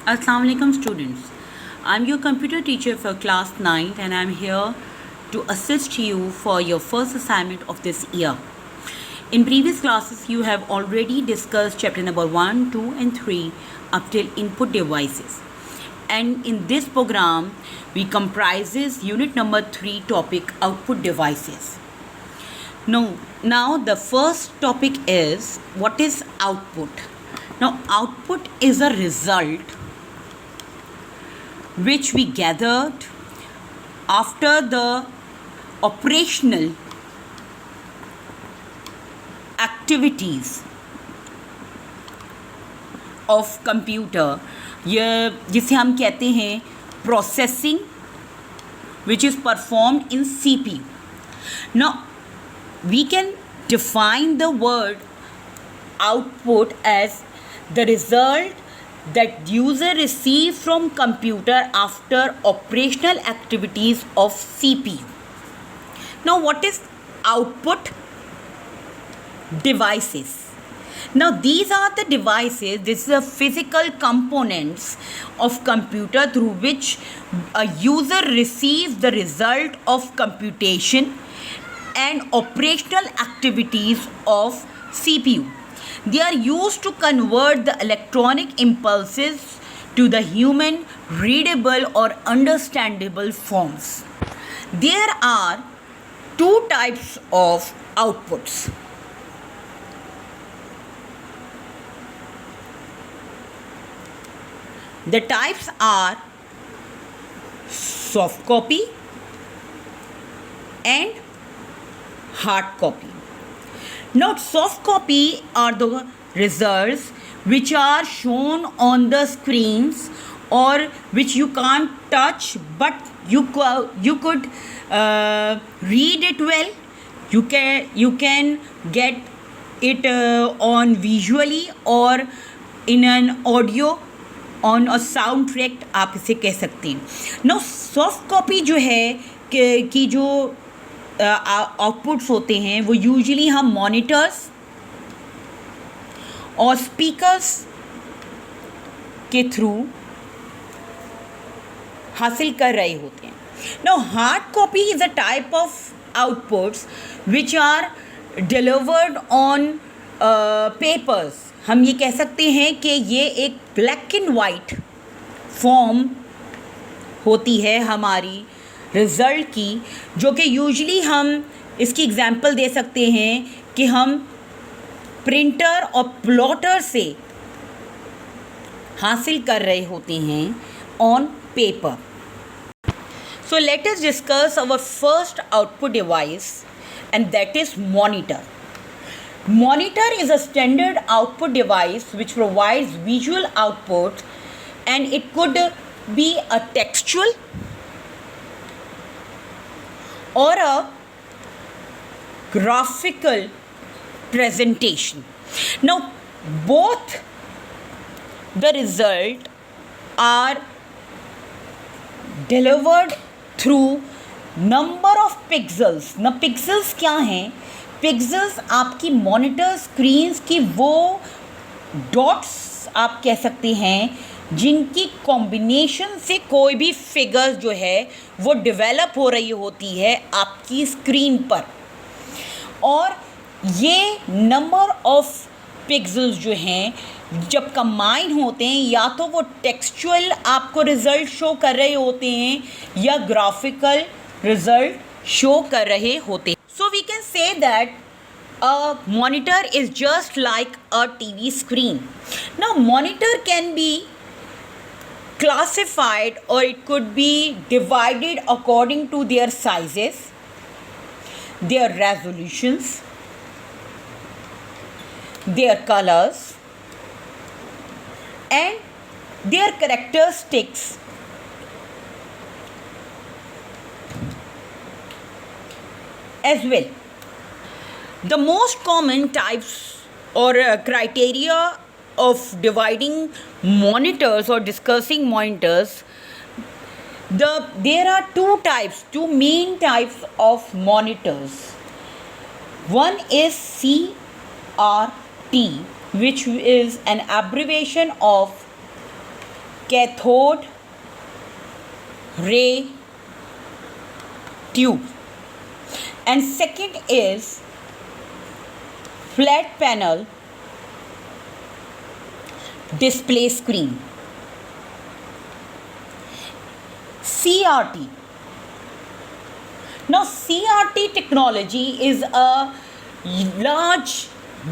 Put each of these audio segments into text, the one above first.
Assalamu alaikum students. I'm your computer teacher for class 9 and I'm here to assist you for your first assignment of this year. In previous classes you have already discussed chapter number 1, 2 and 3 up till input devices. And in this program we comprises unit number 3 topic output devices. Now the first topic is what is output. Now output is a result which we gathered after the operational activities of computer, ये जिसे हम कहते हैं processing, which is performed in CPU. Now we can define the word output as the result that user receive from computer after operational activities of CPU. Now what is output devices? Now these are the devices, this is the physical components of computer through which a user receives the result of computation and operational activities of CPU. They are used to convert the electronic impulses to the human readable or understandable forms. There are two types of outputs. The types are soft copy and hard copy. Now soft copy are the results which are shown on the screens or which you can't touch, but you could read it well. You can get it on visually or in an audio, on a sound track आप इसे कह सकते हैं. Now soft copy जो है कि जो outputs होते हैं वो यूजुअली हम मॉनिटर्स और स्पीकर्स के थ्रू हासिल कर रहे होते हैं. Now hard copy is a type of outputs which are delivered on papers. हम ये कह सकते हैं कि ये एक ब्लैक एंड वाइट फॉर्म होती है हमारी रिज़ल्ट की, जो कि यूजुअली हम इसकी एग्जांपल दे सकते हैं कि हम प्रिंटर और प्लॉटर से हासिल कर रहे होते हैं on paper. So let us discuss our first output device and that is monitor. Monitor is a standard output device which provides visual output, and it could be a textual or a graphical presentation. Now both the result are delivered through number of pixels. Now pixels क्या हैं? Pixels आपकी monitor screens की वो dots आप कह सकते हैं जिनकी कॉम्बिनेशन से कोई भी फिगर्स जो है वो डेवलप हो रही होती है आपकी स्क्रीन पर. और ये नंबर ऑफ पिक्सल्स जो हैं जब कंबाइन होते हैं या तो वो टेक्सचुअल आपको रिज़ल्ट शो कर रहे होते हैं या ग्राफिकल रिज़ल्ट शो कर रहे होते हैं. So we can say that a monitor is just like a TV screen. Now monitor can be classified or it could be divided according to their sizes, their resolutions, their colors and their characteristics as well. The most common types or criteria of dividing monitors or discussing monitors, there are two main types of monitors. One is CRT, which is an abbreviation of cathode ray tube, and second is flat panel display screen. CRT. Now CRT technology is a large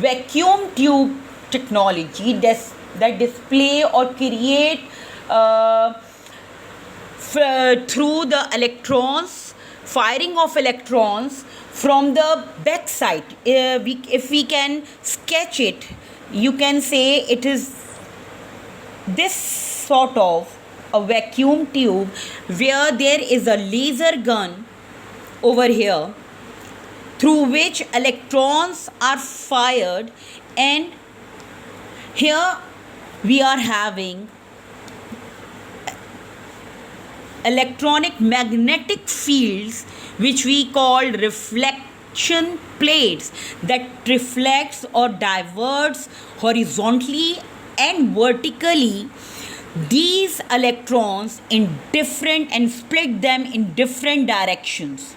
vacuum tube technology that display or create through the electrons, firing of electrons from the back side. If we can sketch it, you can say it is this sort of a vacuum tube where there is a laser gun over here through which electrons are fired, and here we are having electronic magnetic fields which we call reflection plates that reflects or diverts horizontally and vertically these electrons in different and split them in different directions,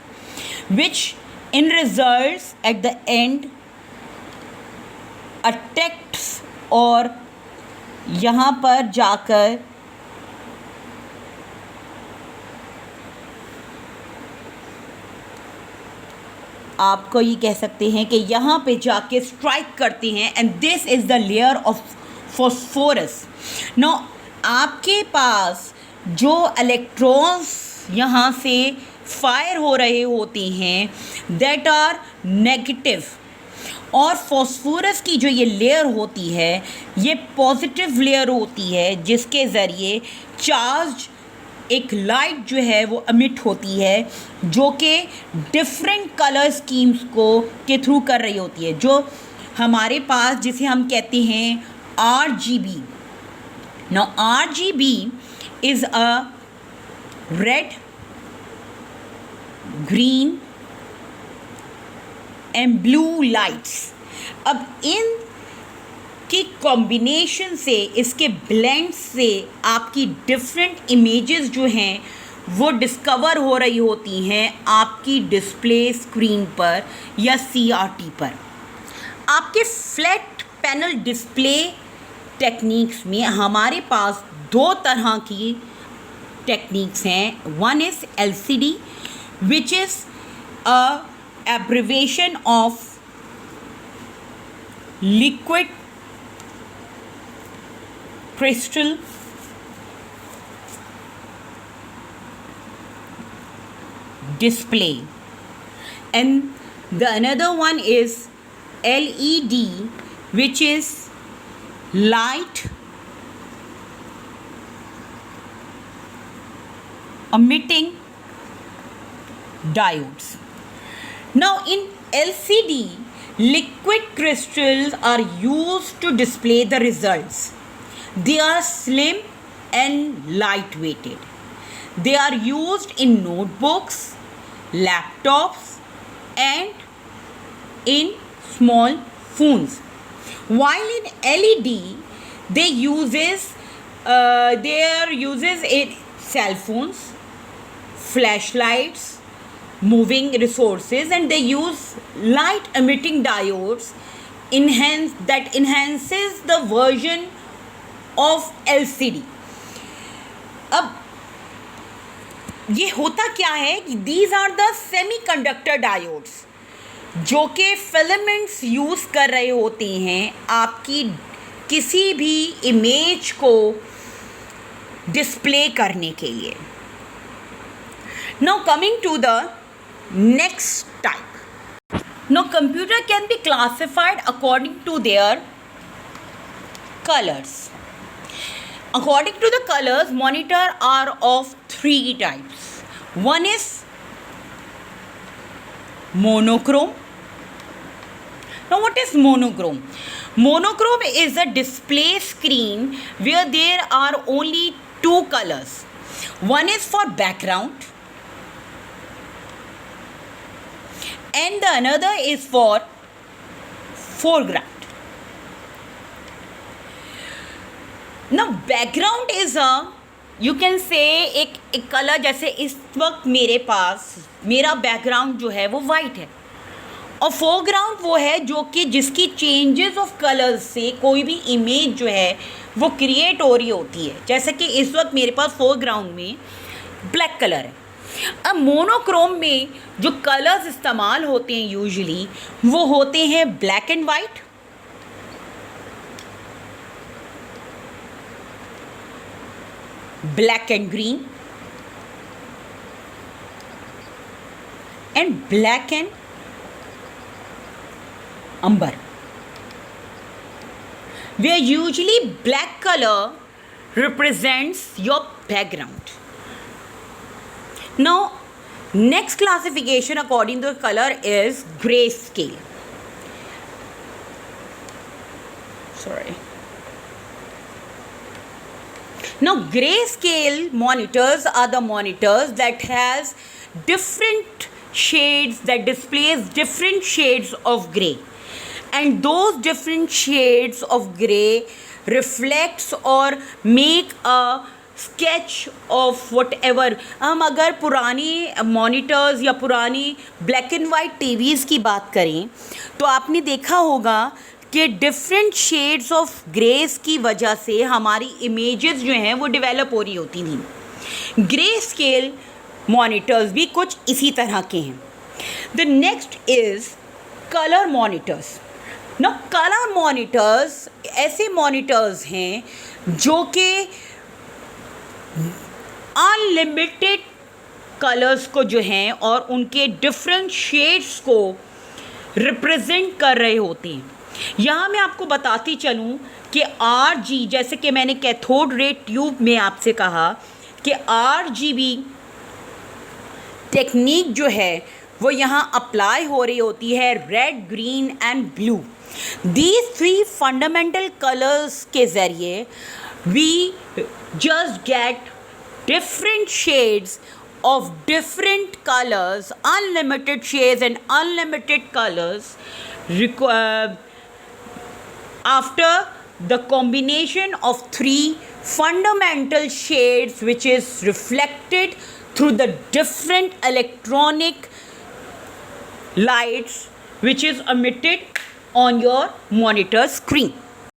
which in results at the end attracts और यहाँ पर जाकर आपको ये कह सकते हैं कि यहाँ पे जाके स्ट्राइक करते हैं, and this is the layer of phosphorus. No आपके पास जो इलेक्ट्रॉन्स यहाँ से फायर हो रहे होते हैं दैट आर नेगेटिव, और फॉस्फोरस की जो ये लेयर होती है ये पॉजिटिव लेयर होती है जिसके ज़रिए चार्ज एक लाइट जो है वो एमिट होती है जो कि डिफरेंट कलर स्कीम्स को के थ्रू कर रही होती है, जो हमारे पास जिसे हम कहते हैं RGB. Now RGB is a red, green and blue lights. अब इन की कॉम्बिनेशन से, इसके ब्लेंड से आपकी डिफरेंट इमेजेस जो हैं वो डिस्कवर हो रही होती हैं आपकी डिस्प्ले स्क्रीन पर या CRT पर. आपके फ्लैट पैनल डिस्प्ले टेक्निक्स में हमारे पास दो तरह की टेक्निक्स हैं. One is LCD which is a abbreviation of liquid crystal display, and the another one is LED which is light emitting diodes. Now in LCD, liquid crystals are used to display the results. They are slim and light-weighted. They are used in notebooks, laptops, and in small phones. While in LED, they are uses in cell phones, flashlights, moving resources, and they use light-emitting diodes that enhances the version of LCD. अब ये होता क्या है कि these are the semiconductor diodes जो कि filaments use कर रहे होते हैं आपकी किसी भी इमेज को डिस्प्ले करने के लिए. Now coming to the next type. Now computer can be classified according to their colors. According to the colors, monitor are of three types. One is monochrome. Now what is monochrome? Monochrome is a display screen where there are only two colors. One is for background and the another is for foreground. ना background is a, you can say एक colour, जैसे इस वक्त मेरे पास मेरा background जो है वो वाइट है और फोरग्राउंड वो है जो कि जिसकी चेंजेस ऑफ कलर्स से कोई भी इमेज जो है वो क्रिएट हो रही होती है। जैसे कि इस वक्त मेरे पास फोरग्राउंड में ब्लैक कलर है। अब मोनोक्रोम में जो कलर्स इस्तेमाल होते हैं यूजुअली वो होते हैं black and white, black and green and black and amber, where usually black color represents your background. Now next classification according to the color is grayscale. Sorry. Now grayscale monitors are the monitors that has different shades, that displays different shades of gray, and those different shades of gray reflects or make a sketch of whatever. हम अगर पुरानी monitors या पुरानी black and white TVs की बात करें तो आपने देखा होगा कि डिफरेंट शेड्स ऑफ ग्रेस की वजह से हमारी इमेजेस जो हैं वो डेवलप हो रही होती थी। ग्रे स्केल मॉनिटर्स भी कुछ इसी तरह के हैं। The next is colour monitors. ना कलर मॉनिटर्स ऐसे मॉनिटर्स हैं जो कि अनलिमिटेड कलर्स को जो हैं और उनके डिफरेंट शेड्स को रिप्रेजेंट कर रहे होते हैं। यहाँ मैं आपको बताती चलूँ कि RG, जैसे कि मैंने कैथोड रे ट्यूब में आपसे कहा कि RGB टेक्निक जो है वो यहाँ अप्लाई हो रही होती है, red, green and blue. These three fundamental colours के ज़रिए we just get different shades of different colors, unlimited shades and unlimited colors after the combination of three fundamental shades which is reflected through the different electronic lights which is emitted on your monitor screen.